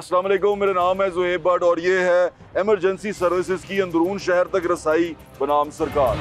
अस्सलाम वालेकुम, मेरा नाम है ज़ुहैब भट्ट और ये है एमरजेंसी सर्विसेज की अंदरून शहर तक रसाई बनाम सरकार।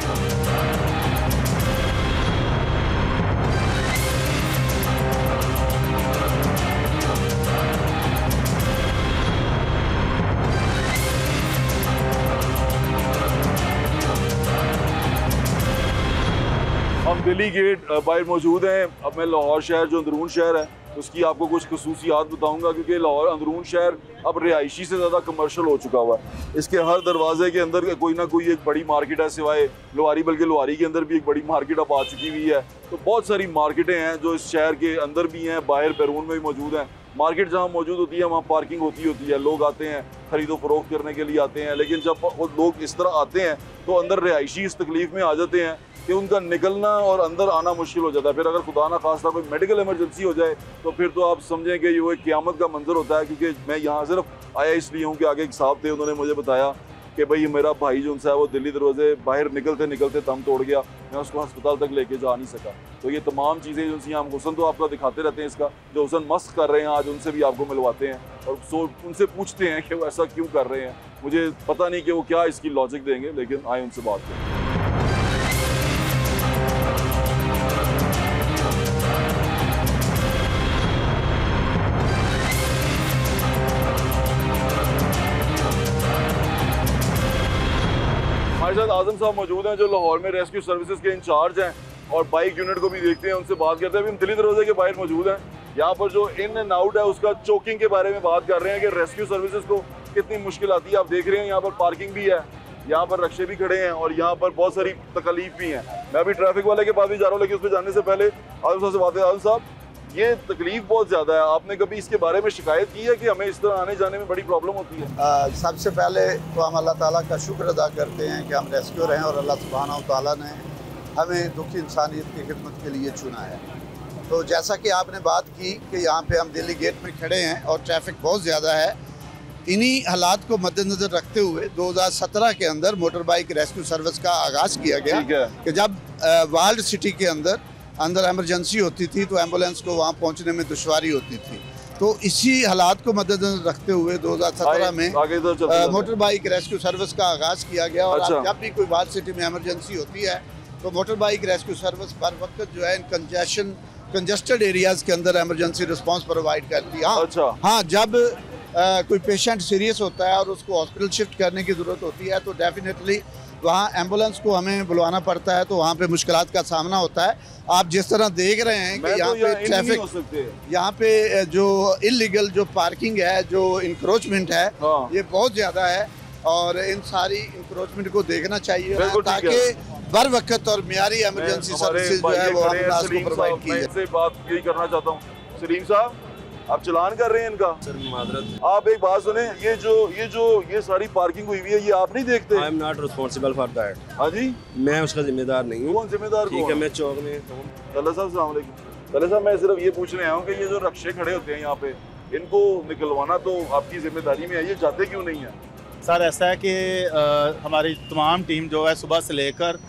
हम दिल्ली गेट बाहर मौजूद हैं। अब मैं लाहौर शहर जो अंदरून शहर है उसकी आपको कुछ खसूसियात बताऊंगा, क्योंकि लाहौर अंदरून शहर अब रिहायशी से ज़्यादा कमर्शियल हो चुका हुआ है। इसके हर दरवाजे के अंदर कोई ना कोई एक बड़ी मार्केट है, सिवाय लोहारी, बल्कि लोहारी के अंदर भी एक बड़ी मार्केट अब आ चुकी हुई है। तो बहुत सारी मार्केटें हैं जो इस शहर के अंदर भी हैं, बाहर बैरून में भी मौजूद हैं। मार्केट जहाँ मौजूद होती है वहाँ पार्किंग होती है, लोग आते हैं खरीदो फरोख्त करने के लिए आते हैं। लेकिन जब वो लोग इस तरह आते हैं तो अंदर रिहायशी इस तकलीफ में आ जाते हैं कि उनका निकलना और अंदर आना मुश्किल हो जाता है। फिर अगर खुदा ना खास्ता कोई मेडिकल इमरजेंसी हो जाए तो फिर तो आप समझें कि ये एक क़यामत का मंजर होता है। क्योंकि मैं यहाँ सिर्फ आया इसलिए हूँ कि आगे एक साहब थे, उन्होंने मुझे बताया कि भाई मेरा भाई जो उनसे है वो दिल्ली दरवाजे बाहर निकलते निकलते दम तोड़ गया, मैं उसको अस्पताल तक लेके जा नहीं सका। तो ये तमाम चीज़ें जो सी हम हुसन तो आपका दिखाते रहते हैं, इसका जो हुसन मस्त कर रहे हैं आज उनसे भी आपको मिलवाते हैं और उनसे पूछते हैं कि वो ऐसा क्यों कर रहे हैं। मुझे पता नहीं कि वो क्या इसकी लॉजिक देंगे, लेकिन आए उनसे बात करें। हमारे साथ आजम साहब मौजूद हैं जो लाहौर में रेस्क्यू सर्विसेज के इंचार्ज हैं और बाइक यूनिट को भी देखते हैं, उनसे बात करते हैं। अभी हम दिल्ली दरवाजे के बाहर मौजूद हैं। यहाँ पर जो इन एंड आउट है उसका चोकिंग के बारे में बात कर रहे हैं कि रेस्क्यू सर्विसेज को कितनी मुश्किल आती है। आप देख रहे हैं यहाँ पर पार्किंग भी है, यहाँ पर रक्शे भी खड़े हैं और यहाँ पर बहुत सारी तकलीफ भी हैं। मैं अभी ट्रैफिक वाले के पास भी जा रहा हूँ, लेकिन उस पर जाने से पहले आजम साहब से बात है। आजम साहब, ये तकलीफ बहुत ज़्यादा है, आपने कभी इसके बारे में शिकायत की है कि हमें इस तरह आने जाने में बड़ी प्रॉब्लम होती है? सबसे पहले तो हम अल्लाह ताला का शुक्र अदा करते हैं कि हम रेस्क्यूर हैं और अल्लाह सुब्हानहू ताला ने हमें दुखी इंसानियत की खिदमत के लिए चुना है। तो जैसा कि आपने बात की कि यहाँ पे हम दिल्ली गेट में खड़े हैं और ट्रैफिक बहुत ज़्यादा है, इन्हीं हालात को मद्देनज़र रखते हुए 2017 के अंदर मोटर बाइक रेस्क्यू सर्विस का आगाज़ किया गया कि जब वर्ल्ड सिटी के अंदर एमरजेंसी होती थी तो एम्बुलेंस को वहाँ पहुँचने में दुश्वारी होती थी। तो इसी हालात को मद्देनजर रखते हुए 2017 में मोटर बाइक रेस्क्यू सर्विस का आगाज़ किया गया। और जब भी कोई वर्ल्ड सिटी में एमरजेंसी होती है तो मोटर बाइक रेस्क्यू सर्विस बर वक्त जो है इन कंजेस्टेड एरियाज़ के अंदर एमरजेंसी रिस्पॉन्स प्रोवाइड करती है। हाँ, जब कोई पेशेंट सीरियस होता है और उसको हॉस्पिटल शिफ्ट करने की ज़रूरत होती है तो डेफिनेटली वहाँ एम्बुलेंस को हमें बुलवाना पड़ता है, तो वहाँ पे मुश्किलात का सामना होता है। आप जिस तरह देख रहे हैं कि यहाँ पे ट्रैफिक, यहाँ पे जो इलीगल जो पार्किंग है, जो इंक्रोचमेंट है, ये बहुत ज़्यादा है और इन सारी इंक्रोचमेंट को देखना चाहिए ताकि बर वक्त और मियारी एमरजेंसी सर्विसेज जो है वो हम प्रोवाइड की जाए। बात यही करना चाहता हूँ। सलीम साहब, आप चलान कर रहे हैं इनका? सर मादरत। आप एक बात सुने, ये सारी पार्किंग हुई हुई है, ये आप नहीं देखते? I am not responsible for that. हाँ जी, मैं उसका जिम्मेदार नहीं हूँ। कौन जिम्मेदार? ठीक है, मैं चौक में। तल्ला साहब अस्सलाम वालेकुम। तल्ला साहब, मैं सिर्फ ये पूछने आया हूँ कि ये जो रक्शे खड़े होते हैं यहाँ पे, इनको निकलवाना तो आपकी जिम्मेदारी में है, ये जाते क्यों नहीं है? सर ऐसा है कि हमारी तमाम टीम जो है सुबह से लेकर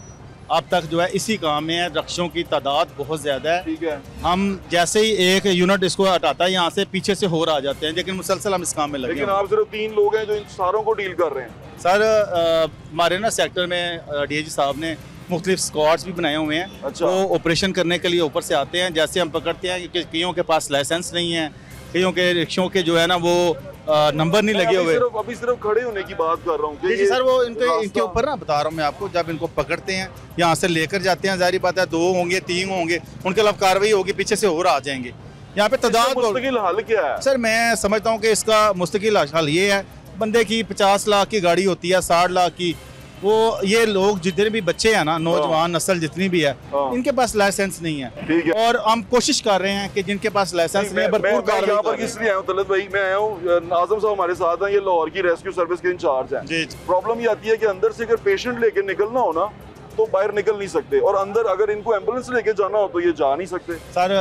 अब तक जो है इसी काम में है। रक्षों की तादाद बहुत ज़्यादा है। ठीक है। हम जैसे ही एक यूनिट इसको हटाता है यहाँ से पीछे से और आ जाते हैं, लेकिन मुसलसल हम इस काम में लगे। लेकिन आप सिर्फ 3 लोग हैं जो इन सारों को डील कर रहे हैं? सर हमारे ना सेक्टर में डीआईजी साहब ने मुख्तलिफ स्क्वाड्स भी बनाए हुए हैं। अच्छा। वो ऑपरेशन करने के लिए ऊपर से आते हैं। जैसे हम पकड़ते हैं कि कईयों के पास लाइसेंस नहीं है, कईयों के रिक्शों के जो है ना वो नंबर नहीं लगे हुए। अभी सिर्फ खड़े होने की बात कर रहा हूँ। जी सर, वो इनके ऊपर ना बता रहा हूँ मैं आपको, जब इनको पकड़ते हैं यहाँ से लेकर जाते हैं, जाहिर बात है 2 होंगे 3 होंगे, उनके खिलाफ कार्रवाई होगी, पीछे से और आ जाएंगे। यहाँ पे तादाद मुस्तकिल हल क्या है? सर मैं समझता हूँ कि इसका मुस्तकिल हल ये है, बंदे की 50 लाख की गाड़ी होती है, 60 लाख की, वो ये लोग जितने भी बच्चे हैं ना, नौजवान नस्ल जितनी भी है, इनके पास लाइसेंस नहीं है। ठीक है। और हम कोशिश कर रहे हैं कि जिनके पास लाइसेंस नहीं है भरपूर कार्रवाई पर। किस लिए आया हूँ तलत भाई? मैं आया हूँ, आजम साहब हमारे साथ हैं, ये लाहौर की रेस्क्यू सर्विस के इंचार्ज हैं। जी। प्रॉब्लम ये आती है कि अंदर से अगर पेशेंट लेके निकलना हो ना तो बाहर निकल नहीं सकते, और अंदर अगर इनको एम्बुलेंस लेके जाना हो तो ये जा नहीं सकते। सर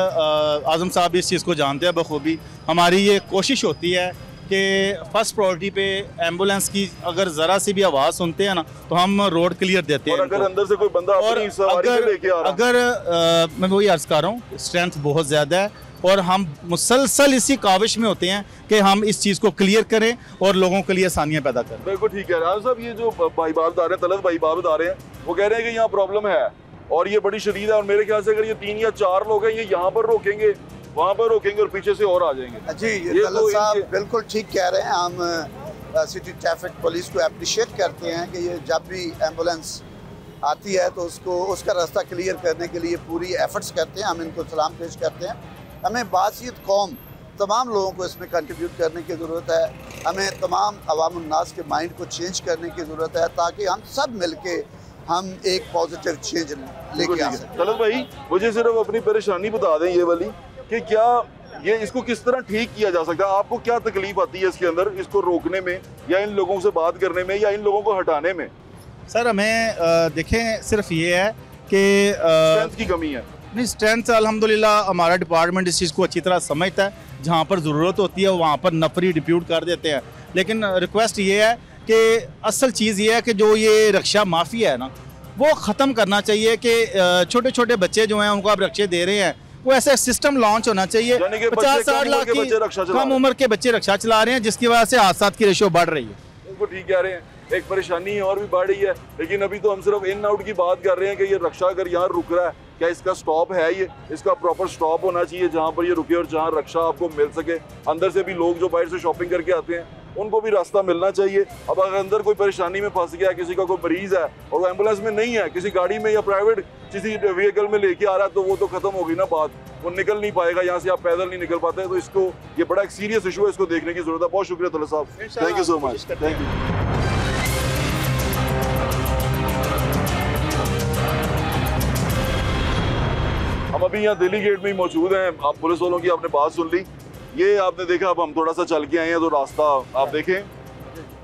आजम साहब इस चीज़ को जानते हैं बखूबी। हमारी ये कोशिश होती है कि फर्स्ट प्रायोरिटी पे एम्बुलेंस की अगर ज़रा सी भी आवाज़ सुनते हैं ना तो हम रोड क्लियर देते हैं। और अगर अंदर से कोई बंदा अपनी सवारी पे लेके आ रहा है, अगर मैं वही अर्ज़ कर रहा हूँ, स्ट्रेंथ बहुत ज़्यादा है, और हम मुसलसल इसी काविश में होते हैं कि हम इस चीज़ को क्लियर करें और लोगों के लिए आसानियाँ पैदा करें। बिल्कुल ठीक है राज साहब, ये जो भाई बाप बता रहे हैं, तलत भाई बाप बता रहे हैं, वो कह रहे हैं कि यहाँ प्रॉब्लम है और ये बड़ी शदीद है, और मेरे ख्याल से अगर ये 3 या 4 लोग हैं, ये यहाँ पर रोकेंगे, वहाँ पर रोकेंगे और पीछे से और आ जाएंगे। जी, ये तलत साहब बिल्कुल ठीक कह रहे हैं। हम सिटी ट्रैफिक पुलिस को अप्रिशिएट करते हैं कि ये जब भी एम्बुलेंस आती है तो उसका रास्ता क्लियर करने के लिए पूरी एफर्ट्स करते हैं। हम इनको सलाम पेश करते हैं। हमें बासियत कौम तमाम लोगों को इसमें कंट्रीब्यूट करने की ज़रूरत है। हमें तमाम अवाम उन्नास के माइंड को चेंज करने की ज़रूरत है ताकि हम सब मिलके हम एक पॉजिटिव चेंज लेके आ सकें। तलत भाई, मुझे सिर्फ अपनी परेशानी बता दें ये वाली कि क्या ये इसको किस तरह ठीक किया जा सकता है? आपको क्या तकलीफ आती है इसके अंदर, इसको रोकने में या इन लोगों से बात करने में या इन लोगों को हटाने में? सर हमें देखें, सिर्फ ये है कि स्ट्रेंथ की कमी है। नहीं, स्ट्रेंथ अल्हम्दुलिल्लाह हमारा डिपार्टमेंट इस चीज़ को अच्छी तरह समझता है। जहाँ पर ज़रूरत होती है वहाँ पर नफरी डिप्यूट कर देते हैं। लेकिन रिक्वेस्ट ये है कि असल चीज़ ये है कि जो ये रक्षा माफिया है ना, वो ख़त्म करना चाहिए कि छोटे छोटे बच्चे जो हैं उनको आप रक्षे दे रहे हैं, वो ऐसा सिस्टम लॉन्च होना चाहिए। 50-60 लाख की कम उम्र के बच्चे रक्षा चला रहे हैं, जिसकी वजह से हादसात की रेशो बढ़ रही है। बिल्कुल ठीक कह रहे हैं, एक परेशानी और भी बढ़ रही है। लेकिन अभी तो हम सिर्फ इन आउट की बात कर रहे हैं कि ये रक्षा अगर यहाँ रुक रहा है, क्या इसका स्टॉप है? ये इसका प्रॉपर स्टॉप होना चाहिए जहाँ पर ये रुके और जहाँ रक्षा आपको मिल सके। अंदर से भी लोग जो बाहर से शॉपिंग करके आते हैं उनको भी रास्ता मिलना चाहिए। अब अगर अंदर कोई परेशानी में फंस गया, किसी का कोई मरीज है और वो एम्बुलेंस में नहीं है, किसी गाड़ी में या प्राइवेट किसी व्हीकल में लेके आ रहा है, तो वो तो खत्म हो गई ना बात, वो निकल नहीं पाएगा यहाँ से, आप पैदल नहीं निकल पाते। तो इसको, ये बड़ा एक सीरियस इशू है, इसको देखने की जरूरत है। बहुत शुक्रिया तलत साहब, thank you so much, thank you. हम अभी यहाँ दिल्ली गेट में ही मौजूद हैं। आप पुलिस वालों की आपने बात सुन ली, ये आपने देखा। अब हम थोड़ा सा चल के आए हैं तो रास्ता आप देखें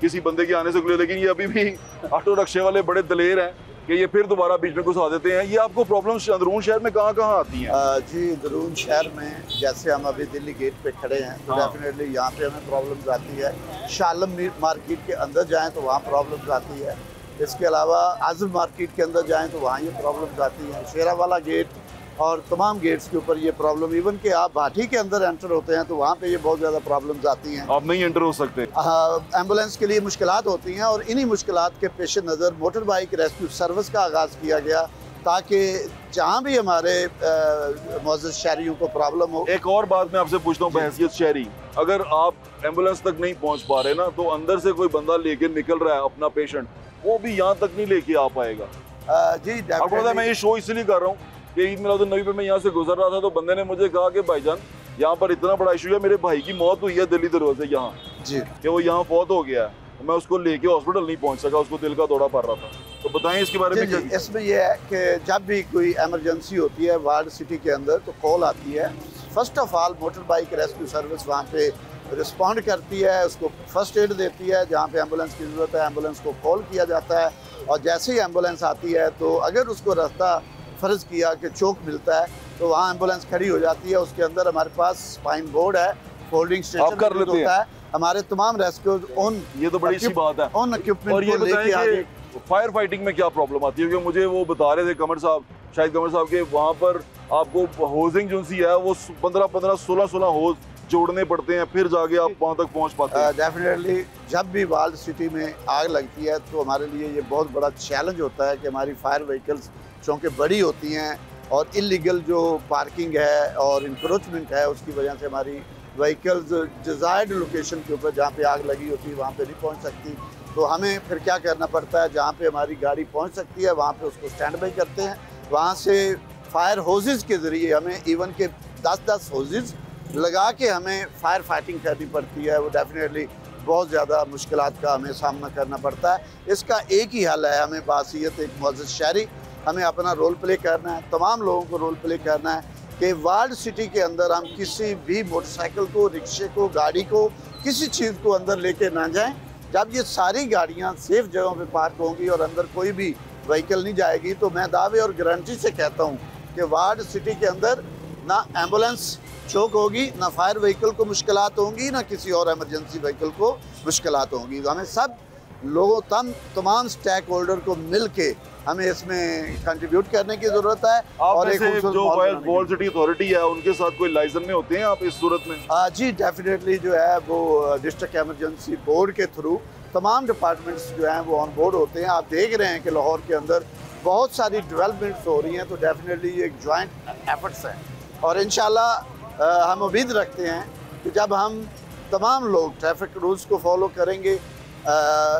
किसी बंदे के आने से खुले, लेकिन ये अभी भी ऑटो रिक्शे वाले बड़े दलेर हैं कि ये फिर दोबारा बीच में घुसा देते हैं। ये आपको प्रॉब्लम अंदरून शहर में कहाँ कहाँ आती हैं? जी, अंदरून शहर में जैसे हम अभी दिल्ली गेट पे खड़े हैं तो डेफिनेटली यहाँ पे हमें प्रॉब्लम्स आती है। शालम मार्केट के अंदर जाएँ तो वहाँ प्रॉब्लम्स आती है। इसके अलावा आज़म मार्केट के अंदर जाएँ तो वहाँ ये प्रॉब्लम्स आती हैं। शेरावाला गेट और तमाम गेट्स के ऊपर ये प्रॉब्लम, इवन कि आप भाटी के अंदर एंटर होते हैं तो वहाँ पे ये बहुत ज़्यादा प्रॉब्लम्स आती हैं। आप नहीं एंटर हो सकते। एम्बुलेंस के लिए मुश्किलात होती हैं और इन्हीं मुश्किलात के पेश नज़र मोटर बाइक रेस्क्यू सर्विस का आगाज़ किया गया ताकि जहाँ भी हमारे मुअज़्ज़ज़ शहरियों को प्रॉब्लम हो। एक और बात मैं आपसे पूछता हूँ बहैसियत शहरी, अगर आप एम्बुलेंस तक नहीं पहुँच पा रहे ना, तो अंदर से कोई बंदा लेके निकल रहा है अपना पेशेंट, वो भी यहाँ तक नहीं लेके आ पाएगा। जी, आपको पता है मैं ये शो इसलिए कर रहा हूँ कि ईद मिलादुन्नबी पे मैं यहाँ से गुजर रहा था तो बंदे ने मुझे कहा कि भाईजान यहाँ पर इतना बड़ा इशू है, मेरे भाई की मौत हुई है दिल्ली दरवाजे यहाँ जी, कि वो यहाँ फौत हो गया है, मैं उसको लेके हॉस्पिटल नहीं पहुँच सका, उसको दिल का दौरा पड़ रहा था। तो बताएं इसके बारे में। इसमें यह है कि जब भी कोई एमरजेंसी होती है वार्ड सिटी के अंदर तो कॉल आती है। First of all motor bike rescue service वहाँ पे रिस्पॉन्ड करती है, उसको फर्स्ट एड देती है। जहाँ पे एम्बुलेंस की ज़रूरत है एम्बुलेंस को कॉल किया जाता है और जैसे ही एम्बुलेंस आती है तो अगर उसको रास्ता फ़र्ज़ किया कि चौक मिलता है तो वहाँ एम्बुलेंस खड़ी हो जाती है। उसके अंदर हमारे पास स्पाइन बोर्ड है, फोल्डिंग स्टेशन कर लेते होता है। हमारे तमाम रेस्क्यू ऑन, ये तो बड़ी अच्छी बात है, ऑन इक्विपमेंट। और ये बताएं कि फायर फाइटिंग में क्या प्रॉब्लम आती है? क्योंकि मुझे वो बता रहे थे कमर साहब, शायद कमर साहब के, वहाँ पर आपको होजिंग जो सी है वो 15-15, 16-16 होज जोड़ने पड़ते हैं, फिर जाके आप वहाँ तक पहुँच पाते हैं। डेफिनेटली जब भी वार्ड सिटी में आग लगती है तो हमारे लिए ये बहुत बड़ा चैलेंज होता है कि हमारी फायर व्हीकल्स चूँकि बड़ी होती हैं और इलीगल जो पार्किंग है और इंक्रोचमेंट है उसकी वजह से हमारी व्हीकल्स डिज़ायर्ड लोकेशन के ऊपर जहाँ पे आग लगी होती है वहाँ पे नहीं पहुँच सकती। तो हमें फिर क्या करना पड़ता है, जहाँ पे हमारी गाड़ी पहुँच सकती है वहाँ पे उसको स्टैंड बाई करते हैं। वहाँ से फायर होजेस के ज़रिए हमें इवन के 10-10 होजेस लगा के हमें फायर फाइटिंग करनी पड़ती है। वो डेफिनेटली बहुत ज़्यादा मुश्किलात का हमें सामना करना पड़ता है। इसका एक ही हल है, हमें बासियत एक मुअज़्ज़ज़ शहरी, हमें अपना रोल प्ले करना है, तमाम लोगों को रोल प्ले करना है कि वार्ड सिटी के अंदर हम किसी भी मोटरसाइकिल को, रिक्शे को, गाड़ी को, किसी चीज़ को अंदर लेके ना जाएं। जब ये सारी गाड़ियां सेफ जगहों पे पार्क होंगी और अंदर कोई भी व्हीकल नहीं जाएगी तो मैं दावे और गारंटी से कहता हूँ कि वार्ड सिटी के अंदर ना एम्बुलेंस चौक होगी, ना फायर व्हीकल को मुश्किलात होंगी, ना किसी और एमरजेंसी व्हीकल को मुश्किलात होंगी। तो हमें सब लोगों तमाम स्टेक होल्डर को मिल के हमें इसमें कंट्रीब्यूट करने की ज़रूरत है। और एक जो वॉल सिटी अथॉरिटी है उनके साथ कोई लाइजन में होते हैं आप इस सूरत में? जी डेफिनेटली जो है वो डिस्ट्रिक्ट एमरजेंसी बोर्ड के थ्रू तमाम डिपार्टमेंट्स जो हैं वो ऑन बोर्ड होते हैं। आप देख रहे हैं कि लाहौर के अंदर बहुत सारी डेवलपमेंट्स हो रही हैं, तो डेफिनेटली ये एक जॉइंट एफर्ट्स हैं और इंशाल्लाह हम उम्मीद रखते हैं कि जब हम तमाम लोग ट्रैफिक रूल्स को फॉलो करेंगे,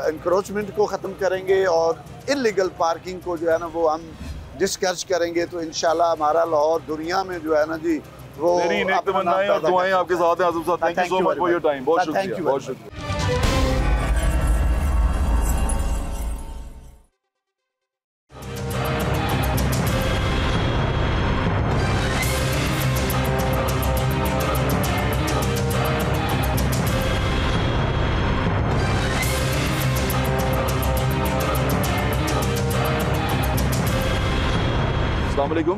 इंक्रोचमेंट को ख़त्म करेंगे और इलीगल पार्किंग को जो है ना वो हम डिस्करेज करेंगे, तो इंशाल्लाह हमारा लाहौर दुनिया में जो है ना जी वो मेरी नेक तमन्नाएं और दुआएं आपके साथ हैं आज़म साहब। Thank you so much for your time. बहुत शुक्रिया, बहुत शुक्रिया।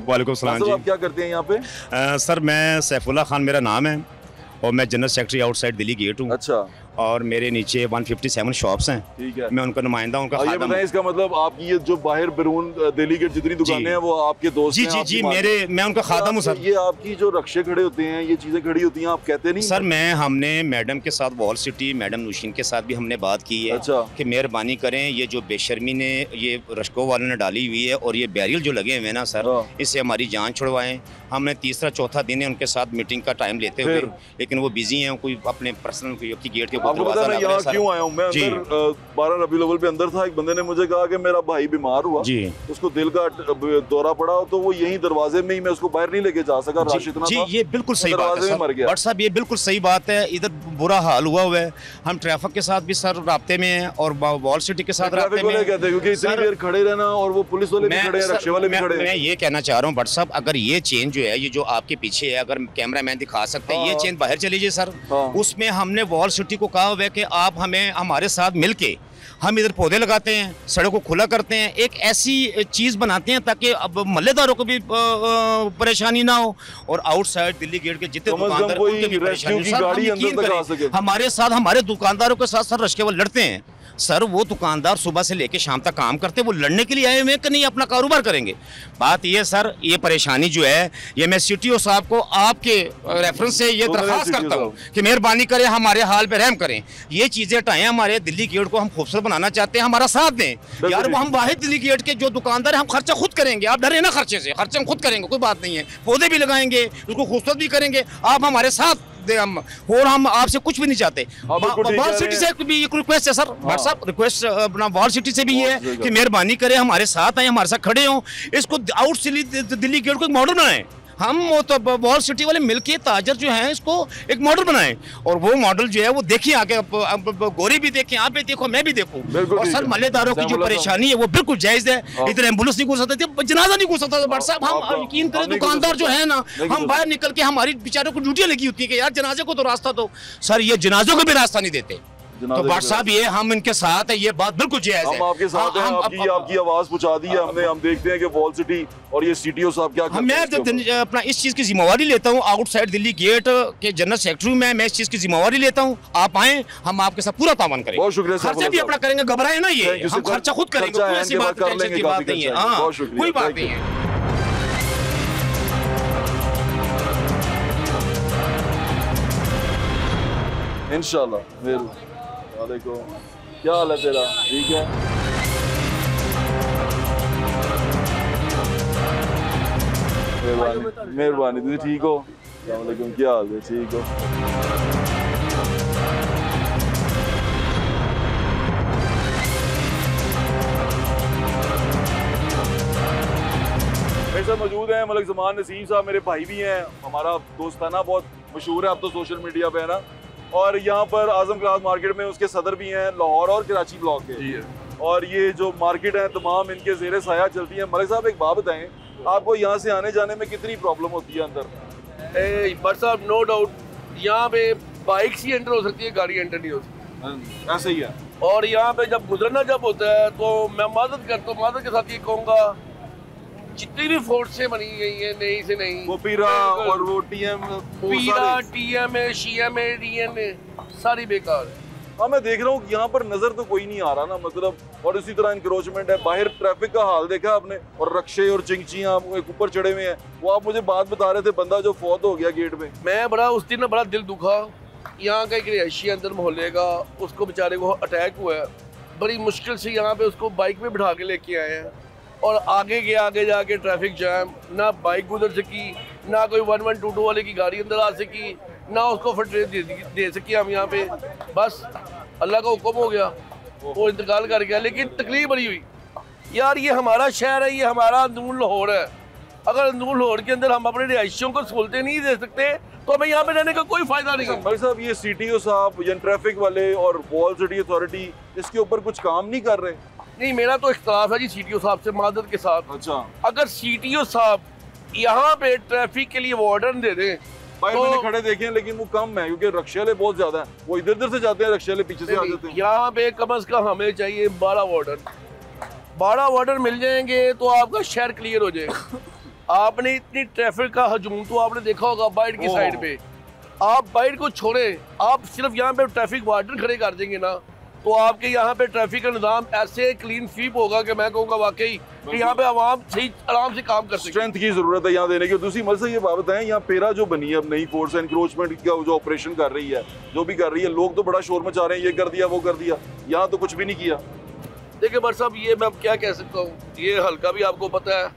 वालेकुम सलाम जी। आप क्या करते हैं यहाँ पे? सर मैं सैफुल्ला खान मेरा नाम है और मैं general secretary outside Delhi gate हूँ। अच्छा। और मेरे नीचे 157 शॉप्स हैं। ठीक है। मैं उनका नुमाइंदा, उनका ये बताएं इसका मतलब आपकी ये जो बाहर बैरून दिल्ली गेट जितनी दुकानें हैं वो आपके दोस्त जी हैं? जी जी मैं उनका खादम हूँ सर। ये आपकी जो रक्शे खड़े होते हैं, ये चीजें खड़ी होती हैं, आप कहते नहीं? सर हमने मैडम के साथ वॉल सिटी मैडम नौशीन के साथ भी हमने बात की है। अच्छा। कि मेहरबानी करें, ये जो बेशर्मी ने ये रश्को वालों ने डाली हुई है और ये बैरियल जो लगे हुए हैं ना सर, इससे हमारी जान छुड़वाएं। हमने तीसरा चौथा दिन है उनके साथ मीटिंग का टाइम लेते हुए, लेकिन वो बिजी हैं, कोई अपने पर्सनल गेट के क्यों आया हूँ मैं अंदर 12 रबीउल अव्वल पे अंदर था, एक बंदे ने मुझे कहा कि मेरा भाई बीमार हुआ जी, उसको दिल का दौरा पड़ा, तो वो यहीं दरवाजे में ही, मैं उसको बाहर नहीं लेके जा सका, रश इतना था। ये बिल्कुल सही बात है मर गया। बट साहब ये बिल्कुल सही बात है, इधर बुरा हाल हुआ है। हम ट्रैफिक के साथ भी सर राब्ते में हैं और वॉल सिटी के साथ राब्ते में कहते हैं, क्योंकि इतनी देर खड़े रहना और वो पुलिस वाले भी खड़े हैं, रक्शे वाले भी खड़े हैं। मैं ये कहना चाह रहा हूँ बट साहब, अगर ये चेन जो है, ये जो आपके पीछे है, अगर कैमरा मैन दिखा सकते हैं, ये चेन बाहर चली जाए सर। उसमें हमने वॉल सिटी को कहा हुआ है कि आप हमें हमारे साथ मिलके हम इधर पौधे लगाते हैं, सड़क को खुला करते हैं, एक ऐसी चीज़ बनाते हैं ताकि अब मल्लेदारों को भी परेशानी ना हो और आउटसाइड दिल्ली गेट के जितने दुकानदार उनके भी परेशानी। हमारे साथ हमारे दुकानदारों के साथ सर रश्के वाले लड़ते हैं सर। वो दुकानदार सुबह से लेकर शाम तक काम करते हैं, वो लड़ने के लिए आए हुए हैं कि नहीं अपना कारोबार करेंगे। बात ये सर, ये परेशानी जो है, ये मैं CTO साहब को आपके रेफरेंस से ये दरख्वास्त करता हूँ कि मेहरबानी करें, हमारे हाल पे रहम करें, ये चीज़ें हटाएं। हमारे दिल्ली गेट को हम खूबसूरत बनाना चाहते हैं, हमारा साथ दें यार। वो हम वाहिद दिल्ली गेट के जो दुकानदार हैं, हम खर्चा खुद करेंगे, आप डरे ना खर्चे से, खर्चे हम खुद करेंगे, कोई बात नहीं है। पौधे भी लगाएंगे, उसको खूबसूरत भी करेंगे, आप हमारे साथ हम, और हम आपसे कुछ भी नहीं चाहते। वॉल सिटी से भी एक रिक्वेस्ट है सर, व्हाट्सएप रिक्वेस्ट अपना वॉल सिटी से भी ये है कि मेहरबानी करें, हमारे साथ आए, हमारे साथ खड़े हों, इसको आउट दिल्ली गेट को एक मॉडल बनाएं। हम तो वॉल सिटी वाले मिलके ताजर जो हैं इसको एक मॉडल बनाएं और वो मॉडल जो है वो देखिए आगे, गोरी भी देखें, आप भी देखो, मैं भी देखूं। और सर मल्लेदारों की जो परेशानी है वो बिल्कुल जायज है। इधर एम्बुलेंस नहीं घुस सकती, जनाजा नहीं घुस सकता। बट साहब हम यकीन करें, दुकानदार जो है ना, हम बाहर निकल के हमारी बेचारों को ड्यूटियाँ लगी होती है कि यार जनाजे को तो रास्ता दो। सर ये जनाजों को भी रास्ता नहीं देते। तो बट साहब ये हम इनके साथ है, ये बात बिल्कुल जायज है। हम आपके साथ हैं, आपकी आवाज पहुंचा दी है हमने। हम देखते हैं कि वॉल सिटी और ये CTO साहब क्या करते हैं। मैं अपना इस चीज़ की जिम्मेवारी लेता हूँ, आउटसाइड दिल्ली गेट के जनरल सेक्रेटरी में मैं इस चीज़ की जिम्मेवारी लेता हूँ। आप आए, हम आपके साथ पूरा तावन करेंगे। बहुत शुक्रिया। खर्चा भी अपना करेंगे, घबराए ना, ये हम खर्चा खुद करेंगे, कोई ऐसी बात नहीं है, कोई बात नहीं है। इंशाल्लाह। वालेकुम, क्या हाल है तेरा? ठीक है। मेहरबानी, तुझे ठीक हो? वालेकुम, क्या हाल है? ठीक हो? मेरे साथ मौजूद हैं मलिक ज़मान नसीम साहब, मेरे भाई भी हैं, हमारा दोस्ताना बहुत मशहूर है अब तो सोशल मीडिया पे, है ना। और यहाँ पर आजम क्लास मार्केट में उसके सदर भी हैं, लाहौर और कराची ब्लॉक के। और ये जो मार्केट है तमाम इनके ज़ेरे साया चलती है। मलिक साहब एक बात बताएं, आपको यहाँ से आने जाने में कितनी प्रॉब्लम होती है अंदर? बट साहब नो डाउट, यहाँ पे बाइक ही एंटर हो सकती है, गाड़ी एंटर नहीं हो सकती, ऐसे ही है। और यहाँ पे जब गुजरना जब होता है तो मैं मदद करता हूँ, मदद के साथ ये कहूँगा जितनी भी फोर्सें बनी गई हैं, नहीं से नहीं, वो पीरा और वो TM, पीरा, TM, CM, DN सारी बेकार है। हाँ मैं देख रहा हूँ यहाँ पर नजर तो कोई नहीं आ रहा ना, मतलब, और इसी तरह इंक्रोचमेंट है। बाहर ट्रैफिक का हाल देखा आपने, और रक्शे और चिंचियाँ ऊपर चढ़े हुए हैं। वो आप मुझे बात बता रहे थे, बंदा जो फौत हो गया गेट में, मैं बड़ा उस दिन बड़ा दिल दुखा। यहाँ का एक रिहायशी अंदर मोहल्ले का, उसको बेचारे को अटैक हुआ है, बड़ी मुश्किल से यहाँ पे उसको बाइक पे बिठा के लेके आए हैं, और आगे जाके ट्रैफिक जैम, ना बाइक गुजर सकी, ना कोई 1122 वाले की गाड़ी अंदर आ सकी, ना उसको फटरे दे सके हम यहाँ पे। बस अल्लाह का हुक्म हो गया, वो इंतकाल कर गया। लेकिन तकलीफ बड़ी हुई यार, ये हमारा शहर है, ये हमारा अंदरून लाहौर है। अगर अंदरून लाहौर के अंदर हम अपने रिहायशियों को सहूलतें नहीं दे सकते तो हमें यहाँ पे रहने का कोई फायदा नहीं है। भाई साहब, ये CTO साहब या ट्रैफिक वाले और वॉल सिटी अथॉरिटी इसके ऊपर कुछ काम नहीं कर रहे? नहीं, मेरा तो इख्तलाफ है जी CTO साहब से मादत के साथ। अच्छा, अगर CTO साहब यहाँ पे ट्रैफिक के लिए वार्डन दे दें भाई तो मैंने खड़े देखे हैं, लेकिन वो कम है क्योंकि रक्शे वाले बहुत ज्यादा हैं, वो इधर उधर से जाते हैं, रक्शे वाले पीछे से आ जाते हैं। यहाँ पे कम से कम हमें चाहिए 12 वार्डन मिल जाएंगे तो आपका शहर क्लियर हो जाएगा। आपने इतनी ट्रैफिक का हजूम तो आपने देखा होगा बाइट की साइड पे, आप बाइट को छोड़े, आप सिर्फ यहाँ पे ट्रैफिक वार्डन खड़े कर देंगे ना, तो आपके यहाँ पे ट्रैफिक का निज़ाम ऐसे क्लीन स्वीप होगा कि मैं कहूँगा वाकई कि यहाँ पे आवाम सही आराम से काम कर सकते। स्ट्रेंथ की जरूरत है यहाँ देने की। दूसरी मल से ये बात है, यहाँ पेरा जो बनी है अब नई फोर्स एनक्रोचमेंट का जो ऑपरेशन कर रही है, जो भी कर रही है, लोग तो बड़ा शोर मचा रहे हैं, ये कर दिया वो कर दिया, यहाँ तो कुछ भी नहीं किया। देखिए बर साहब, ये मैं क्या कह सकता हूँ, ये हल्का भी आपको पता है,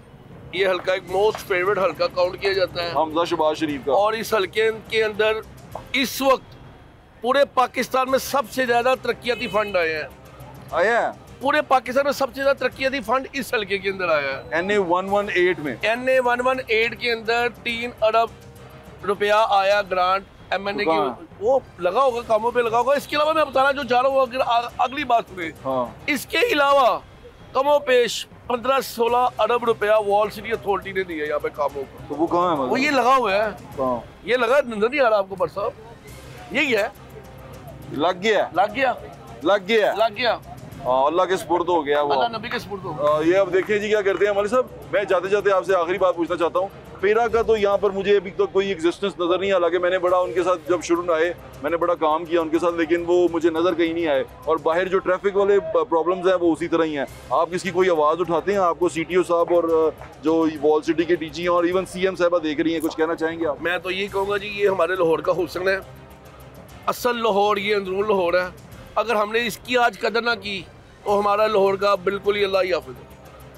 ये हल्का एक मोस्ट फेवरेट हल्का काउंट किया जाता है, हमजा शहबाज शरीफ का। और इस हल्के के अंदर इस वक्त पूरे पाकिस्तान में सबसे ज्यादा तरक्याती फंड आए हैं। आया पूरे पाकिस्तान में सबसे ज्यादा तरक्याती फंड इस हल्के के अंदर आया है। NA118 में, NA118 के अंदर 3 अरब रुपया आया ग्रांट MNA की, वो लगा होगा कामों पे लगा होगा। इसके अलावा मैं बताना जो जा रहा हूँ, अगर अगली बात सुने, इसके अलावा कमो पेश 15-16 अरब रुपया वॉल सिटी अथॉरिटी ने दिया यहाँ पे कामों को। तो वो कहाँ है? वो ये लगा हुआ है, ये लगा नजर नहीं आ रहा आपको बर साहब? यही है, लग गया लग गया लग गया लग गया। अल्लाह के सुपुर्द हो गया वो, अल्लाह नबी के सुपुर्द हो। ये अब देखिए जी क्या करते हैं हमारे साहब। मैं जाते जाते आपसे आखिरी बात पूछना चाहता हूँ, पेरा का तो यहाँ पर मुझे अभी तक कोई एग्जिस्टेंस नजर नहीं, हालांकि मैंने बड़ा उनके साथ जब शुरू आए मैंने बड़ा काम किया उनके साथ, लेकिन वो मुझे नजर कहीं नहीं आए। और बाहर जो ट्रैफिक वाले प्रॉब्लम्स हैं वो उसी तरह ही हैं। आप इसकी कोई आवाज़ उठाते हैं? आपको CTO साहब और जो वॉल सिटी के DG और इवन CM साहबा देख रही हैं, कुछ कहना चाहेंगे आप? मैं तो ये कहूँगा जी, ये हमारे लाहौर का हुस्न है, असल लाहौर ये अंदरून लाहौर है। अगर हमने इसकी आज कदर ना की तो हमारा लाहौर का बिल्कुल ही अल्लाह ही हाफिज़ है।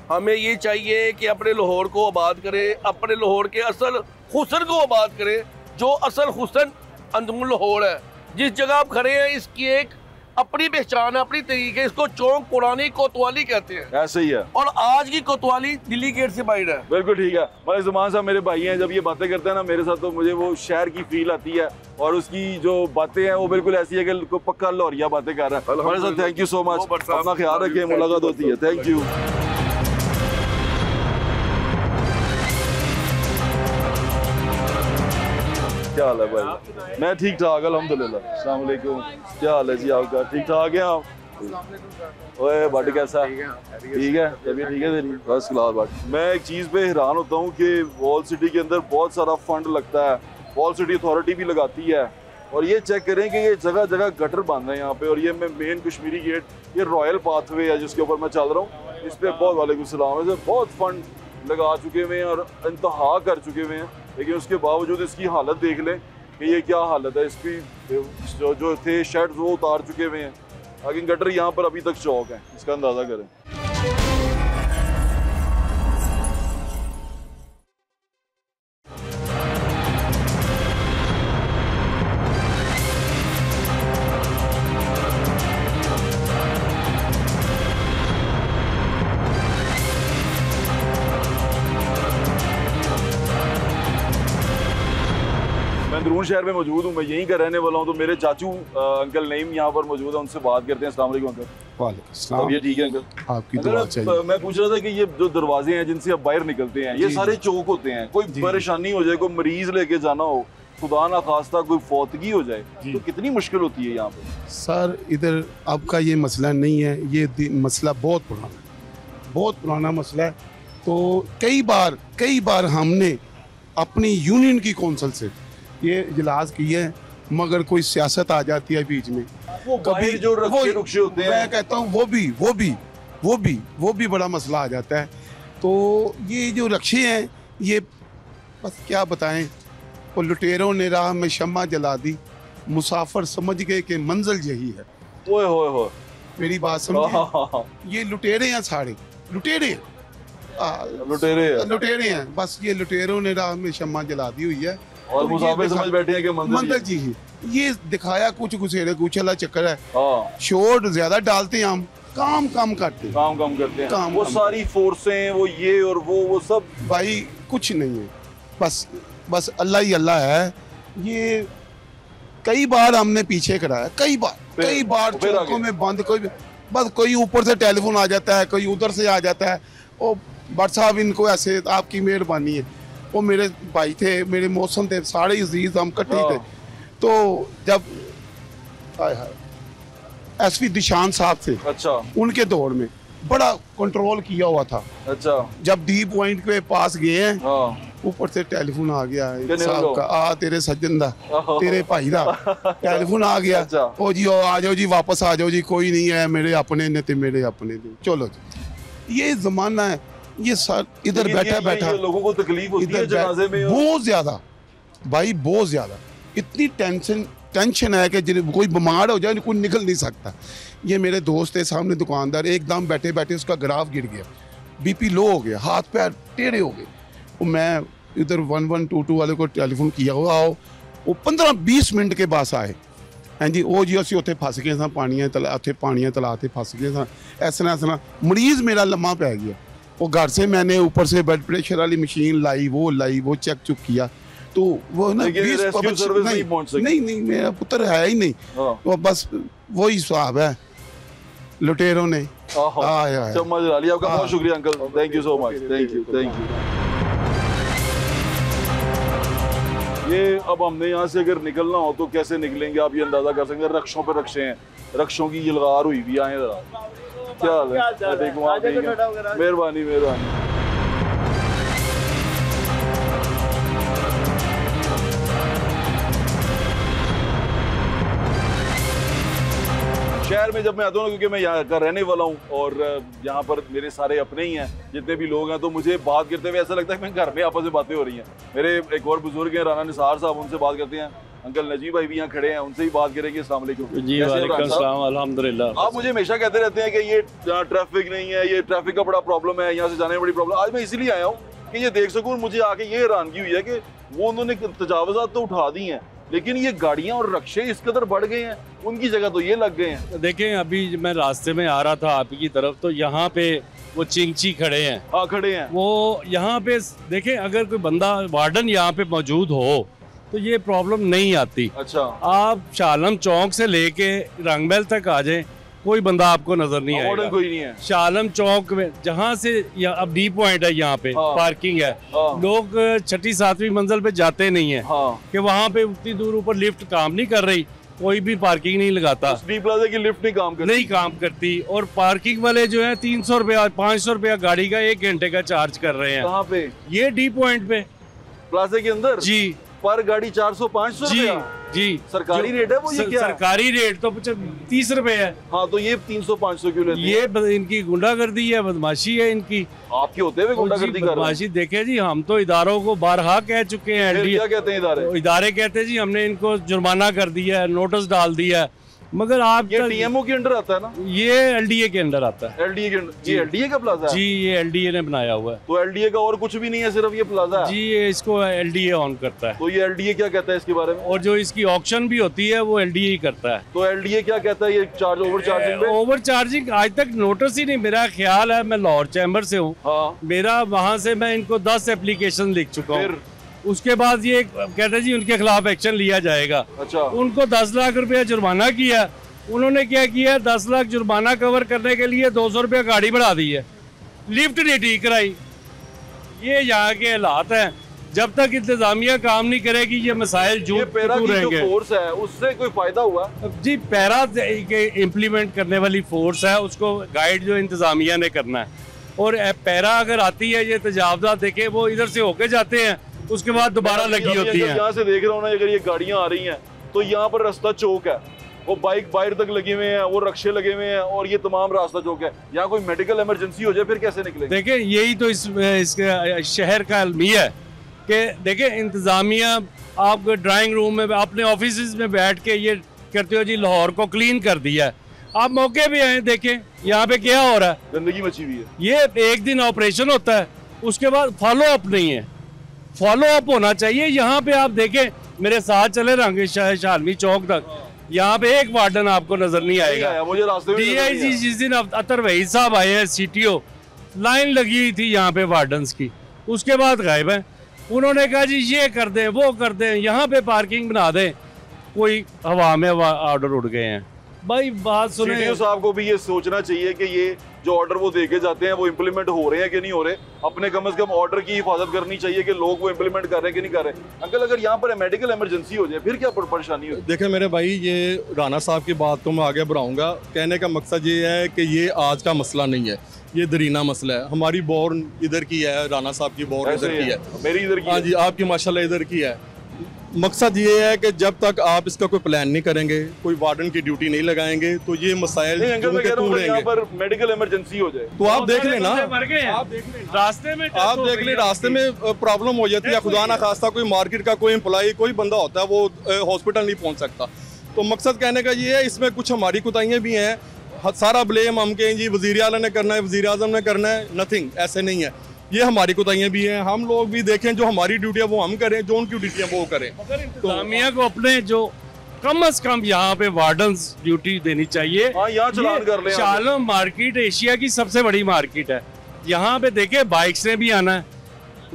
हमें ये चाहिए कि अपने लाहौर को आबाद करें, अपने लाहौर के असल हुस्न को आबाद करें, जो असल हुस्न अंदरून लाहौर है। जिस जगह आप खड़े हैं इसकी एक अपनी पहचान है, अपनी तरीके। इसको चौक पुरानी कोतवाली कहते हैं, ऐसे ही है। और आज की कोतवाली दिल्ली गेट से बाहर है। बिल्कुल ठीक है। मलिक ज़ुमान साहब मेरे भाई हैं, जब ये बातें करते हैं ना मेरे साथ, तो मुझे वो शहर की फील आती है, और उसकी जो बातें हैं वो बिल्कुल ऐसी है कि पक्का लाहौरिया बातें कर रहा है। हमारे साथ थैंक यू सो मच, अपना ख्याल रखिए, मुलाकात होती है। Thank you. क्या हाल है भाई? मैं ठीक ठाक अल्हम्दुलिल्लाह। अस्सलाम वालेकुम, क्या हाल है जी आपका? ठीक ठाक है आप? ओए बट कैसा? ठीक है, तबीयत ठीक है तेरी? बस क्लास बट। मैं एक चीज़ पे हैरान होता हूँ कि वॉल सिटी के अंदर बहुत सारा फंड लगता है, वॉल सिटी अथॉरिटी भी लगाती है, और ये चेक करें कि ये जगह जगह गटर बंद है यहाँ पे। और ये मैं मेन कश्मीरी गेट, ये रॉयल पाथवे है जिसके ऊपर मैं चल रहा हूँ, इस पर बहुत वालेकुम सलाम, ऐसे बहुत फंड लगा चुके हुए हैं और इंतहा कर चुके हुए हैं, लेकिन उसके बावजूद इसकी हालत देख लें कि ये क्या हालत है। इसकी जो थे शेड्स वो उतार चुके हुए हैं, लेकिन गटर यहाँ पर अभी तक चौक है, इसका अंदाज़ा करें। मैं अंदरून शहर में मौजूद हूँ, मैं यहीं का रहने वाला हूँ, तो मेरे चाचू अंकल नईम यहाँ पर मौजूद है, उनसे बात करते हैं। अस्सलाम वालेकुम अंकल। वालेकुम सलाम। ये ठीक है अंकल? आपकी दुआ चाहिए। मैं पूछ रहा था कि ये जो दरवाजे हैं जिनसे आप बाहर निकलते हैं, ये सारे चौक होते हैं, कोई परेशानी हो जाए, कोई मरीज लेके जाना हो, खुदा ना खास्ता कोई फौतगी हो जाए, तो कितनी मुश्किल होती है यहाँ पे? सर इधर आपका ये मसला नहीं है, ये मसला बहुत पुराना मसला है। तो कई बार हमने अपनी यूनियन की कौंसिल से ये इजलास किए हैं, मगर कोई सियासत आ जाती है बीच में, वो बाहर जो रक्शे होते हैं, मैं कहता हूँ वो भी बड़ा मसला आ जाता है। तो ये जो रक्शे हैं ये बस क्या बताएं, वो लुटेरों ने राह में शम्मा जला दी, मुसाफिर समझ गए कि मंजिल यही है। ओए होए होए, मेरी बात समझिए, ये लुटेरे हैं, सारे लुटेरे हैं, बस ये लुटेरों ने राह में शम्मा जला दी हुई है और तो मुसाफिर समझ बैठे हैं कि मंदिर जी ही। ये दिखाया कुछ घुसेरे कुचला चक्कर है, शोर ज्यादा डालते हैं, हम काम करते हैं, वो सारी फोर्सें, वो ये और वो सब भाई कुछ नहीं है, बस अल्लाह ही अल्लाह है। ये कई बार हमने पीछे कराया, कई बार चौकों में बंद, बस कोई ऊपर से टेलीफोन आ जाता है, कोई उधर से आ जाता है, ओ भट्ट साहब इनको ऐसे, आपकी मेहरबानी है। वो मेरे भाई थे, मेरे मौसम थे, सारे अजीज, हम इकट्ठे थे। तो जब एसपी दिशान साहब थे, अच्छा, उनके दौर में बड़ा कंट्रोल किया हुआ था। अच्छा, जब डी पॉइंट के पास गए हैं, ऊपर से टेलीफोन आ गया साहब का, आ तेरे सज्जन दा, तेरे भाई दा टेलीफोन आ गया। ओ जी, आ जाओ जी, वापस आ जाओ जी, कोई नहीं है, मेरे अपने ने, मेरे अपने ने, चलो जी। ये जमाना है, ये सर इधर बैठा लोगों को तकलीफ होती है जनाजे में, बहुत ज्यादा भाई, बहुत ज्यादा। इतनी टेंशन है कि कोई बीमार हो जाए, कोई निकल नहीं सकता। ये मेरे दोस्त है सामने दुकानदार, एकदम बैठे उसका ग्राफ गिर गया, बीपी लो हो गया, हाथ पैर टेढ़े हो गए। मैं इधर 1122 वाले को टेलीफोन किया हुआ आओ, वो 15-20 मिनट के बाद आए। हाँ जी, वो जी असी उत्थे फस गए सा, पानियां तला फस गए सा, इस तरह मरीज मेरा लम्मा पै गया। वो घर से मैंने ऊपर से ब्लड प्रेशर वाली मशीन लाई, वो चेक चुक किया, तो वो ना नहीं, मेरा पुत्र है ही नहीं, वो बस वही हिसाब है लुटेरों ने। समझ लिया, आपका बहुत शुक्रिया uncle, thank you so much, thank you. ये अब हमने यहाँ से अगर निकलना हो तो कैसे निकलेंगे, आप ये अंदाजा कर सकते हैं। रक्षों पे रक्षे हैं, रक्षों की यलगार हुई भी, आए जरा, क्या हाल है? मेहरबानी। शहर में जब मैं आता हूँ, क्योंकि मैं यहाँ का रहने वाला हूँ और यहाँ पर मेरे सारे अपने ही हैं, जितने भी लोग हैं, तो मुझे बात करते हुए ऐसा लगता है कि मैं घर में आपस में बातें हो रही हैं। मेरे एक और बुजुर्ग हैं राना निसार साहब, उनसे बात करते हैं। अंकल नजीब भाई भी यहाँ खड़े हैं, उनसे ही बात करेंगे। अस्सलाम वालेकुम जी। वालेकुम सलाम, अल्हम्दुलिल्लाह। आप मुझे हमेशा कहते रहते हैं कि ये ट्रैफिक नहीं है, ये ट्रैफिक का बड़ा प्रॉब्लम है, यहाँ से जाने में बड़ी प्रॉब्लम। आज मैं इसीलिए आया हूँ कि ये देख सकूँ, मुझे आके ये हैरानगी हुई है कि वो उन्होंने तजावुज़ात तो उठा दी हैं, लेकिन ये गाड़ियां और रक्शे इस कदर बढ़ गए हैं, उनकी जगह तो ये लग गए हैं। देखें, अभी मैं रास्ते में आ रहा था आपकी तरफ, तो यहाँ पे वो चिंची खड़े हैं। हाँ, खड़े हैं वो यहाँ पे। देखें, अगर कोई बंदा वार्डन यहाँ पे मौजूद हो तो ये प्रॉब्लम नहीं आती। अच्छा, आप शालम चौक से लेके रंगमहल तक आ जाए, कोई बंदा आपको नजर नहीं आएगा। कोई नहीं है शालम चौक में, जहाँ से अब डी पॉइंट है, यहाँ पे पार्किंग है। लोग 6ठी-7वीं मंजिल पे जाते नहीं है कि वहाँ पे उतनी दूर ऊपर लिफ्ट काम नहीं कर रही, कोई भी पार्किंग नहीं लगाता। डी प्लाजा की लिफ्ट नहीं काम करती। और पार्किंग वाले जो है 300 रुपया 500 रुपया गाड़ी का 1 घंटे का चार्ज कर रहे हैं। कहाँ पे? ये डी पॉइंट पे, प्लाजा के अंदर जी। पर गाड़ी 400-500 जी। सरकारी रेट है वो? ये क्या सरकारी रेट तो 30 रुपए है। हाँ, तो ये 300-500 क्यों लेते हैं? ये इनकी गुंडागर्दी है, बदमाशी है इनकी। आपके होते हुए गुंडागर्दी कर रहे हैं? देखे जी, हम तो इदारों को बारहा कह चुके हैं। क्या कहते हैं इदारे कहते हैं जी, हमने इनको जुर्माना कर दिया है, नोटिस डाल दिया है। मगर आप ये टीएमओ के अंडर आता है ना? ये एलडीए के अंडर आता है। एलडीए के अंडर? ये एलडीए का प्लाजा है? जी, ये एलडीए ने बनाया हुआ है। तो एलडीए का और कुछ भी नहीं है, सिर्फ ये प्लाजा है? जी, ये इसको एलडीए ऑन करता है। तो ये एलडीए क्या कहता है इसके बारे में? और जो इसकी ऑक्शन भी होती है वो एलडीए ही करता है। तो एलडीए क्या कहता है? ये चार्ज ओवर चार्जिंग आज तक नोटिस ही नहीं। मेरा ख्याल है, मैं लाहौर चैम्बर से हूँ, मेरा वहाँ से मैं इनको 10 एप्लीकेशन लिख चुका हूँ। उसके बाद ये कहते हैं जी उनके खिलाफ एक्शन लिया जाएगा। अच्छा, उनको 10 लाख रुपया जुर्माना किया। उन्होंने क्या किया, 10 लाख जुर्माना कवर करने के लिए 200 रुपया गाड़ी बढ़ा दी है, लिफ्ट नहीं ठीक कराई। ये यहाँ के हालात हैं। जब तक इंतजामिया काम नहीं करेगी ये मसाइल जो रहेंगे। फोर्स है उससे कोई फायदा हुआ? जी, पैरा इम्प्लीमेंट करने वाली फोर्स है, उसको गाइड जो इंतजामिया ने करना है। और पैरा अगर आती है, ये तजावुज़ात देखे, वो इधर से होके जाते हैं, उसके बाद दोबारा लगी होती है। यहाँ से देख रहा हूँ ना, अगर ये गाड़ियाँ आ रही हैं तो यहाँ पर रास्ता चौक है, वो बाइक बाहर तक लगे हुए हैं, वो रक्शे लगे हुए हैं और ये तमाम रास्ता चौक है। यहाँ कोई मेडिकल इमरजेंसी हो जाए फिर कैसे निकलेंगे? देखिए यही तो इस शहर का अलमिया है कि देखिए इंतज़ामिया आप ड्राइंग रूम में अपने ऑफिस में बैठ के ये करते हो जी लाहौर को क्लीन कर दिया है, आप मौके पे आए देखें यहाँ पे क्या हो रहा है, गंदगी मची हुई है। ये एक दिन ऑपरेशन होता है, उसके बाद फॉलो अप नहीं है, फॉलो अप होना चाहिए। यहाँ पे आप देखें, मेरे साथ चले रहेंगे शालमी चौक तक, यहाँ पे एक वार्डन आपको नजर नहीं आएगा। मुझे रास्ते में DIG जिस दिन अतर वहीद साहब आए हैं, CTO, लाइन लगी हुई थी यहाँ पे वार्डन्स की, उसके बाद गायब है। उन्होंने कहा जी ये कर दें वो कर दें, यहाँ पे पार्किंग बना दें, कोई हवा में ऑर्डर उड़ गए हैं। भाई बात सुने, CTO साहब को भी ये सोचना चाहिए कि ये जो ऑर्डर वो देके जाते हैं वो इम्प्लीमेंट हो रहे हैं कि नहीं हो रहे। अपने कम से कम ऑर्डर की हिफाजत करनी चाहिए कि लोग वो इम्प्लीमेंट कर रहे हैं कि नहीं कर रहे। अंकल अगर यहाँ पर मेडिकल इमरजेंसी हो जाए फिर क्या परेशानी होगी? देखें मेरे भाई, ये राना साहब की बात तो मैं आगे बढ़ाऊंगा। कहने का मकसद ये है कि ये आज का मसला नहीं है, ये दरीना मसला है। हमारी बोर्न इधर की है, राना साहब की बोर्न इधर की है, मेरी इधर की, हाँ जी आपकी माशाल्लाह इधर की है। मकसद ये है कि जब तक आप इसका कोई प्लान नहीं करेंगे, कोई वार्डन की ड्यूटी नहीं लगाएंगे, तो ये मसाइल यहाँ पर मेडिकल इमरजेंसी हो जाए तो आप देख लेना, रास्ते में आप देख लें, रास्ते में प्रॉब्लम हो जाती है। खुदा ना खास्ता कोई मार्केट का कोई एम्प्लॉई कोई बंदा होता है वो हॉस्पिटल नहीं पहुंच सकता। तो मकसद कहने का ये है, इसमें कुछ हमारी कोताहियाँ भी हैं। सारा ब्लेम हम कहें जी वज़ीर आला ने करना है, वज़ीर आज़म ने करना है, नथिंग, ऐसे नहीं है। ये हमारी कोताहियाँ भी हैं। हम लोग भी देखें, जो हमारी ड्यूटी है वो हम करें, जो उनकी ड्यूटी है वो करें। इंतज़ामिया को अपने जो कम से कम यहाँ पे वार्डन्स ड्यूटी देनी चाहिए। यहाँ चलान कर लें। शालम मार्केट एशिया की सबसे बड़ी मार्केट है। यहाँ पे देखे बाइक्स ने भी आना है,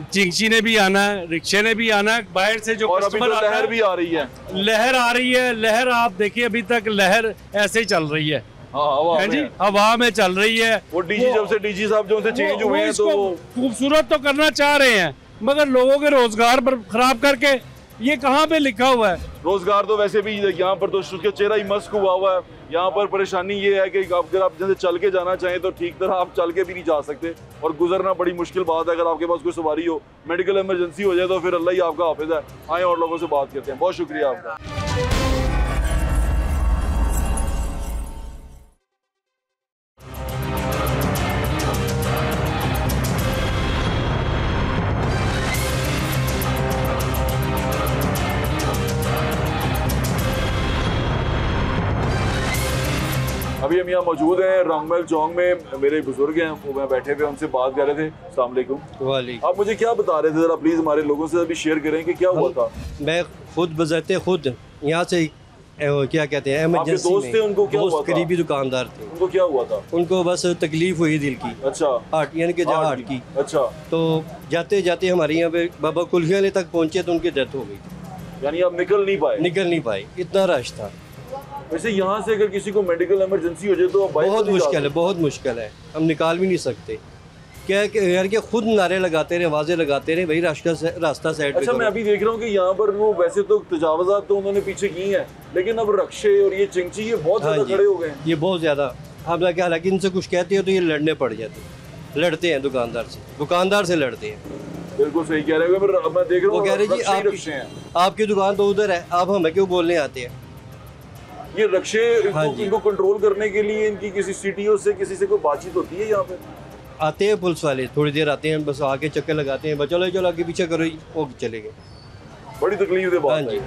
चिंगची ने भी आना है, रिक्शे ने भी आना है, बाहर से जो कस्टमर तो लहर भी आ रही है, लहर आ रही है। लहर आप देखिए अभी तक लहर ऐसे ही चल रही है, है जी, हवा में चल रही है। वो डीजी जब से डीजी साहब जो उनसे चेंज हुए हैं तो खूबसूरत तो करना चाह रहे हैं, मगर लोगों के रोजगार पर खराब करके ये कहाँ पे लिखा हुआ है? रोजगार तो वैसे भी यहाँ पर तो उसका चेहरा ही मस्क हुआ है। यहाँ पर परेशानी ये है कि अगर आप जैसे चल के जाना चाहें तो ठीक तरह आप चल के भी नहीं जा सकते और गुजरना बड़ी मुश्किल बात है। अगर आपके पास कोई सवारी हो, मेडिकल इमरजेंसी हो जाए तो फिर अल्लाह ही आपका हाफिज है। आए और लोगों से बात करते हैं। बहुत शुक्रिया आपका। अभी हम यहाँ मौजूद हैं रंगमहल चौक में, मेरे बुजुर्ग हैं वो मैं बैठे हुए उनसे बात कर रहे थे। अस्सलाम वालेकुम। आप मुझे क्या बता रहे थे, जरा प्लीज हमारे लोगों से अभी शेयर करें कि क्या हुआ था? मैं खुद बजाते खुद यहाँ से क्या कहते हैं इमरजेंसी दोस्त थे, उनको क्या हुआ था? करीबी दुकानदार थे, उनको क्या हुआ था? उनको बस तकलीफ हुई दिल की। अच्छा, हार्ट यानी कि हार्ट की। अच्छा, तो जाते जाते हमारे यहाँ पे बाबा कुल्फी वाले तक पहुँचे तो उनकी डेथ हो गई। यानी आप निकल नहीं पाए, इतना रश था। वैसे यहाँ से अगर किसी को मेडिकल इमरजेंसी हो जाए तो बहुत मुश्किल है, हम निकाल भी नहीं सकते। क्या है कि यार के खुद नारे लगाते रहे, आवाज़ें लगाते रहे, भाई रास्ता साइड। अच्छा, मैं अभी देख रहा हूँ कि यहाँ पर वो वैसे तो तजावज़ात तो उन्होंने पीछे की हैं, लेकिन अब रक्शे और ये चिंगची ये बहुत ज़्यादा खड़े हो गए हैं। ये बहुत ज़्यादा, हालांकि इनसे कुछ कहते हैं तो ये लड़ने पड़ जाते, लड़ते हैं दुकानदार से लड़ते हैं। बिल्कुल सही कह रहे हैं। मैं देख रहा हूँ वो कह रहे जी आपकी दुकान तो उधर है, आप हमें क्यों बोलने आते हैं? ये रक्शे इनको कंट्रोल करने के लिए इनकी किसी CTO से किसी से कोई बातचीत होती है? यहाँ पे आते हैं पुलिस वाले, थोड़ी देर आते हैं, बस आके चक्कर लगाते हैं, चलो आगे पीछे करो, वो चले गए। बड़ी तकलीफ दे बात है।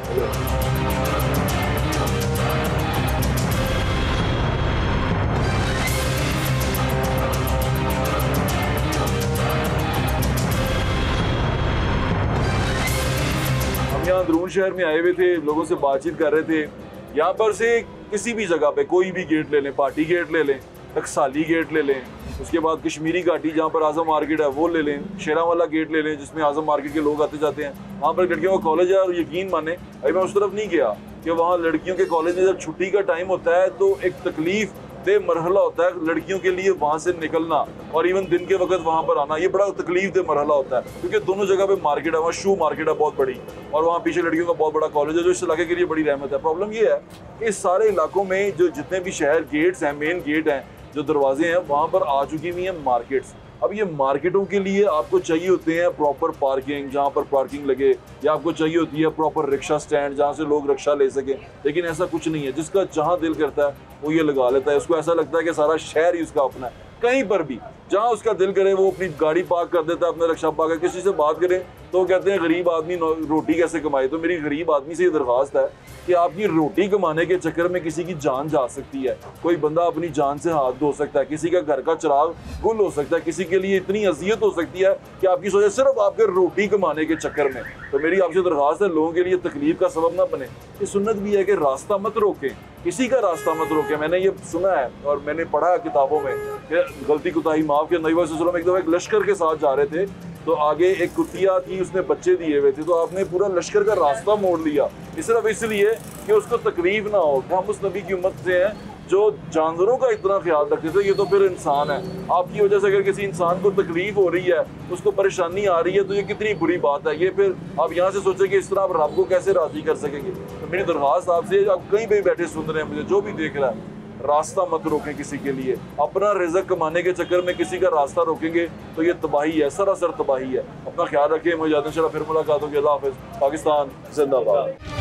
हम यहाँ अंदरून शहर में आए हुए थे, लोगों से बातचीत कर रहे थे। यहाँ पर से किसी भी जगह पे कोई भी गेट ले लें, पार्टी गेट ले लें, टकसाली गेट ले लें, उसके बाद कश्मीरी घाटी जहाँ पर आजम मार्केट है वो ले लें, शेरावाला गेट ले लें जिसमें आजम मार्केट के लोग आते जाते हैं, वहाँ पर लड़कियों का कॉलेज है। और यकीन माने अभी मैं उस तरफ नहीं गया कि वहाँ लड़कियों के कॉलेज में जब छुट्टी का टाइम होता है तो एक तकलीफ दे मरहला होता है लड़कियों के लिए वहाँ से निकलना और इवन दिन के वक्त वहाँ पर आना। ये बड़ा तकलीफ दे मरहला होता है क्योंकि दोनों जगह पे मार्केट है, वहाँ शू मार्केट है बहुत बड़ी और वहाँ पीछे लड़कियों का बहुत बड़ा कॉलेज है जो इस इलाके के लिए बड़ी रहमत है। प्रॉब्लम ये है कि इस सारे इलाकों में जो जितने भी शहर गेट्स हैं, मेन गेट हैं, जो दरवाजे हैं, वहाँ पर आ चुकी हुई हैं मार्केट्स। अब ये मार्केटों के लिए आपको चाहिए होते हैं प्रॉपर पार्किंग, जहाँ पर पार्किंग लगे, या आपको चाहिए होती है प्रॉपर रिक्शा स्टैंड जहाँ से लोग रिक्शा ले सकें, लेकिन ऐसा कुछ नहीं है। जिसका जहाँ दिल करता है वो ये लगा लेता है। उसको ऐसा लगता है कि सारा शहर ही उसका अपना है। कहीं पर भी जहाँ उसका दिल करे वो अपनी गाड़ी पार्क कर देता है, अपना रिक्शा पार्क कर। किसी से बात करें तो कहते हैं गरीब आदमी रोटी कैसे कमाए। तो मेरी गरीब आदमी से ये दरख्वास्त है कि आपकी रोटी कमाने के चक्कर में किसी की जान जा सकती है। कोई बंदा अपनी जान से हाथ धो सकता है, किसी का घर का चिराग गुल हो सकता है, किसी के लिए इतनी अजियत हो सकती है कि आपकी सोचे सिर्फ आपके रोटी कमाने के चक्कर में। तो मेरी आपसे दरख्वास्त है, लोगों के लिए तकलीफ का सबब ना बने। ये सुन्नत भी है कि रास्ता मत रोकें, किसी का रास्ता मत रोकें। मैंने ये सुना है और मैंने पढ़ा है किताबों में कि गलती कुताही माफ के। नबी वसल्लम एक दफ़ा एक लश्कर के साथ जा रहे थे, तो आगे एक कुतिया थी, उसने बच्चे दिए हुए थे, तो आपने पूरा लश्कर का रास्ता मोड़ लिया सिर्फ इसलिए कि उसको तकलीफ ना हो। हम उस नबी की उम्मत से हैं जो जानवरों का इतना ख्याल रखते थे। ये तो फिर इंसान है। आपकी वजह से अगर किसी इंसान को तकलीफ हो रही है, उसको परेशानी आ रही है, तो ये कितनी बुरी बात है। ये फिर आप यहाँ से सोचें कि इस तरह आप रब को कैसे राजी कर सकेंगे। तो मेरी दरख्वास्त आपसे, आप कहीं भी बैठे सुन रहे हैं मुझे, जो भी देख रहा है, रास्ता मत रोकें किसी के लिए। अपना रिज़्क कमाने के चक्कर में किसी का रास्ता रोकेंगे तो ये तबाही है, सरासर तबाही है। अपना ख्याल रखें। मुझे फिर मुलाकात होगी। अल्लाह हाफ़िज़। पाकिस्तान जिंदाबाद।